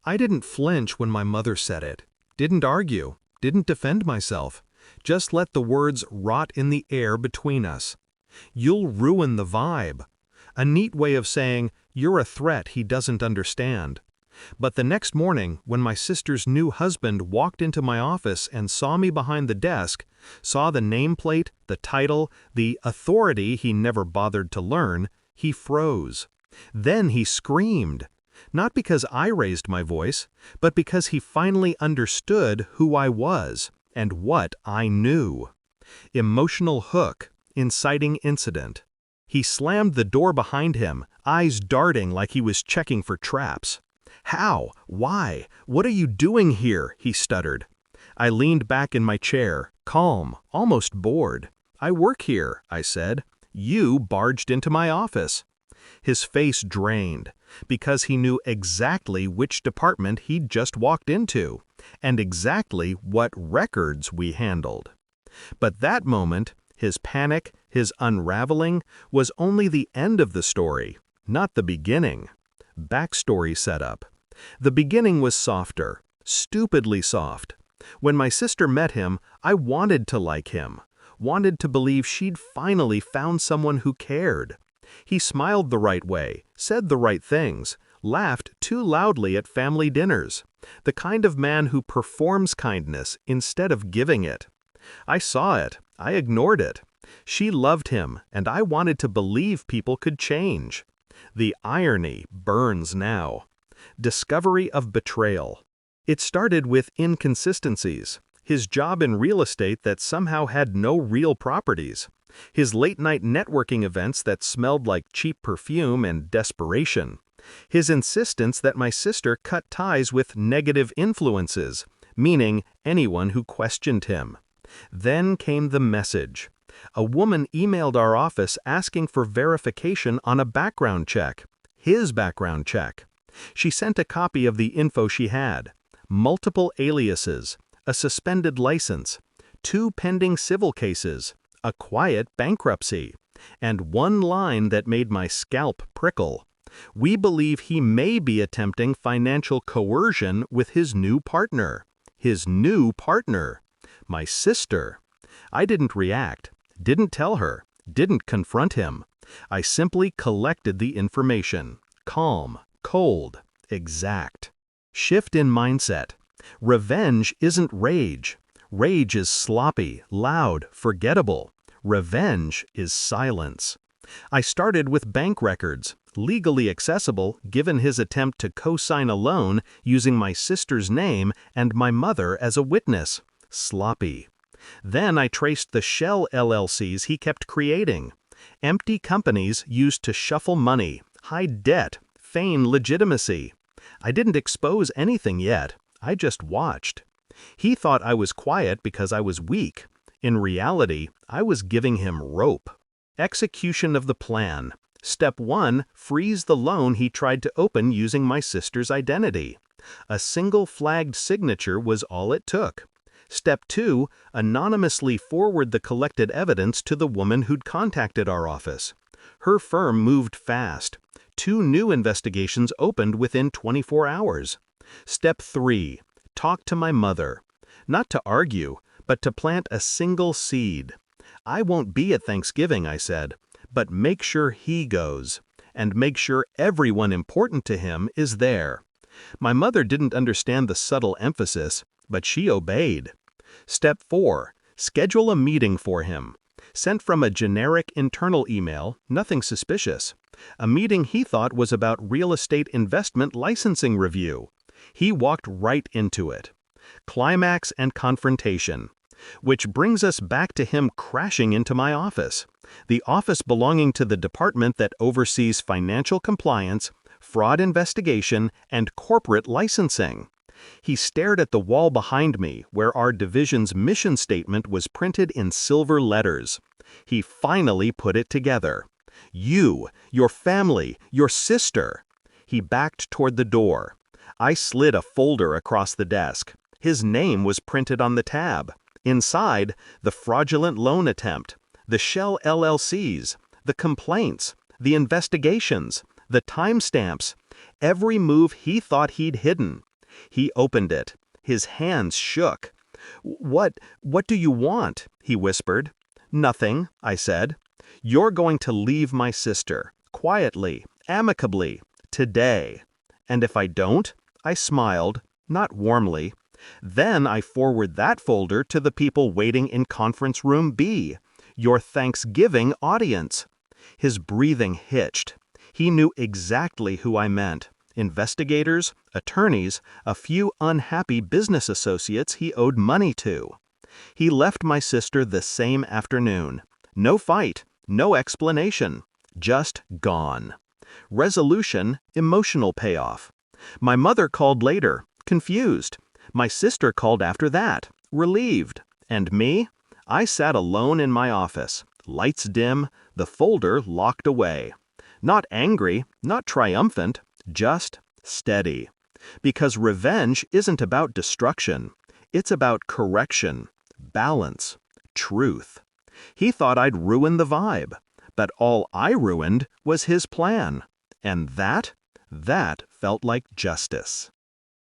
I didn't flinch when my mother said it, didn't argue, didn't defend myself, just let the words rot in the air between us. "You'll ruin the vibe." A neat way of saying, "You're a threat he doesn't understand." But the next morning, when my sister's new husband walked into my office and saw me behind the desk, saw the nameplate, the title, the authority he never bothered to learn, he froze. Then he screamed. Not because I raised my voice, but because he finally understood who I was and what I knew. Emotional hook, inciting incident. He slammed the door behind him, eyes darting like he was checking for traps. "How? Why? What are you doing here?" he stuttered. I leaned back in my chair, calm, almost bored. "I work here," I said. "You barged into my office." His face drained, because he knew exactly which department he'd just walked into, and exactly what records we handled. But that moment, his panic, his unraveling, was only the end of the story, not the beginning. Backstory setup. The beginning was softer, stupidly soft. When my sister met him, I wanted to like him, wanted to believe she'd finally found someone who cared. He smiled the right way, said the right things, laughed too loudly at family dinners. The kind of man who performs kindness instead of giving it. I saw it. I ignored it. She loved him, and I wanted to believe people could change. The irony burns now. Discovery of betrayal. It started with inconsistencies. His job in real estate that somehow had no real properties. His late-night networking events that smelled like cheap perfume and desperation. His insistence that my sister cut ties with negative influences, meaning anyone who questioned him. Then came the message. A woman emailed our office asking for verification on a background check. His background check. She sent a copy of the info she had. Multiple aliases, a suspended license, 2 pending civil cases, a quiet bankruptcy, and one line that made my scalp prickle. "We believe he may be attempting financial coercion with his new partner." His new partner. My sister. I didn't react, didn't tell her, didn't confront him. I simply collected the information. Calm, cold, exact. Shift in mindset. Revenge isn't rage. Rage is sloppy, loud, forgettable. Revenge is silence. I started with bank records, legally accessible given his attempt to co-sign a loan using my sister's name and my mother as a witness. Sloppy. Then I traced the shell LLCs he kept creating. Empty companies used to shuffle money, hide debt, feign legitimacy. I didn't expose anything yet. I just watched. He thought I was quiet because I was weak. In reality, I was giving him rope. Execution of the plan. Step 1, freeze the loan he tried to open using my sister's identity. A single flagged signature was all it took. Step 2, anonymously forward the collected evidence to the woman who'd contacted our office. Her firm moved fast. 2 new investigations opened within 24 hours. Step 3, talk to my mother. Not to argue, but to plant a single seed. "I won't be at Thanksgiving," I said, "but make sure he goes. And make sure everyone important to him is there." My mother didn't understand the subtle emphasis, but she obeyed. Step 4, schedule a meeting for him. Sent from a generic internal email, nothing suspicious. A meeting he thought was about real estate investment licensing review. He walked right into it. Climax and confrontation. Which brings us back to him crashing into my office. The office belonging to the department that oversees financial compliance, fraud investigation, and corporate licensing. He stared at the wall behind me where our division's mission statement was printed in silver letters. He finally put it together. "You, your family, your sister." He backed toward the door. I slid a folder across the desk. His name was printed on the tab. Inside, the fraudulent loan attempt, the shell LLCs, the complaints, the investigations, the timestamps, every move he thought he'd hidden. He opened it. His hands shook. What do you want?" he whispered. "Nothing," I said. "You're going to leave my sister, quietly, amicably, today. And if I don't," I smiled, not warmly, "then I forward that folder to the people waiting in Conference Room B, your Thanksgiving audience." His breathing hitched. He knew exactly who I meant. Investigators, attorneys, a few unhappy business associates he owed money to. He left my sister the same afternoon. No fight, no explanation, just gone. Resolution, emotional payoff. My mother called later, confused. My sister called after that, relieved. And me? I sat alone in my office, lights dim, the folder locked away. Not angry, not triumphant, just steady. Because revenge isn't about destruction. It's about correction, balance, truth. He thought I'd ruin the vibe, but all I ruined was his plan. And that felt like justice.